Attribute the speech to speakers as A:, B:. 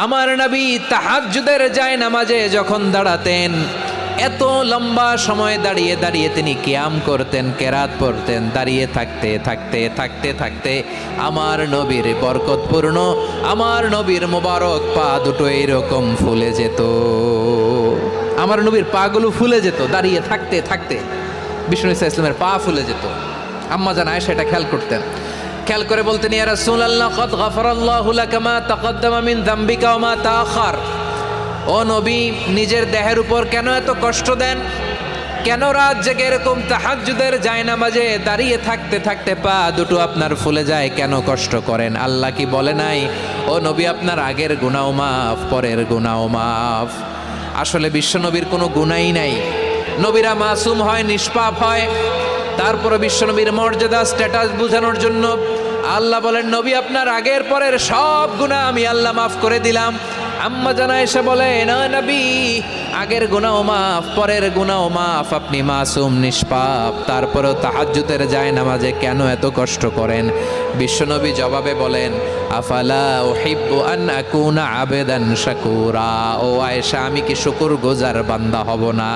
A: আমার নবী তাহাজ্জুদের যায় নামাজে যখন দাঁড়াতেন, এত লম্বা সময় দাঁড়িয়ে দাঁড়িয়ে তিনি কিয়াম করতেন, কেরাত পড়তেন। দাঁড়িয়ে থাকতে থাকতে থাকতে থাকতে আমার নবীর বরকতপূর্ণ, আমার নবীর মোবারক পা দুটো এইরকম ফুলে যেত। আমার নবীর পাগুলো ফুলে যেত দাঁড়িয়ে থাকতে থাকতে। বিষ্ণু ইসা ইসলামের পা ফুলে যেত। আম্মা জান আয়েশা এটা খেয়াল করতেন। খেয়াল করে বলতেন, ইয়া রাসূলুল্লাহ কদ গাফারাল্লাহু লাকা মা তাকদ্দামা মিন যামবিকা ওয়া মা তাআখার। ও নবী, নিজের দেহের উপর কেন এত কষ্ট দেন? কেন রাত জেগে এরকম তাহাজ্জুদের জায়নামাজে দাঁড়িয়ে থাকতে থাকতে পা দুটো আপনার ফুলে যায়? কেন কষ্ট করেন? আল্লাহ কি বলে নাই, ও নবী আপনার আগের গুনাহ মাফ, পরের গুনাহ মাফ? আসলে বিশ্বনবীর কোনো গুনাহই নাই। নবীরা মাসুম হয়, নিষ্পাপ হয়। তারপরে বিশ্বনবীর মর্যাদা, স্ট্যাটাস বোঝানোর জন্য আল্লাহ বলেন, নবী আপনার আগের পরের সব গুনাহ আমি আল্লাহ মাফ করে দিলাম। আম্মা জান আয়েশা বলে, না নবী, আগের গুনাহ মাফ, পরের গুনাহ মাফ, আপনি মাসুম, নিষ্পাপ, তারপরেও তাহাজ্জুদের জায়নামাজে কেন এত কষ্ট করেন? বিশ্বনবী জবাবে বলেন, আফালা উহিব্বু আন আকুনা আবেদান শাকুরা। ও আয়েশা, আমি কি শুকরগুজার বান্দা হব না?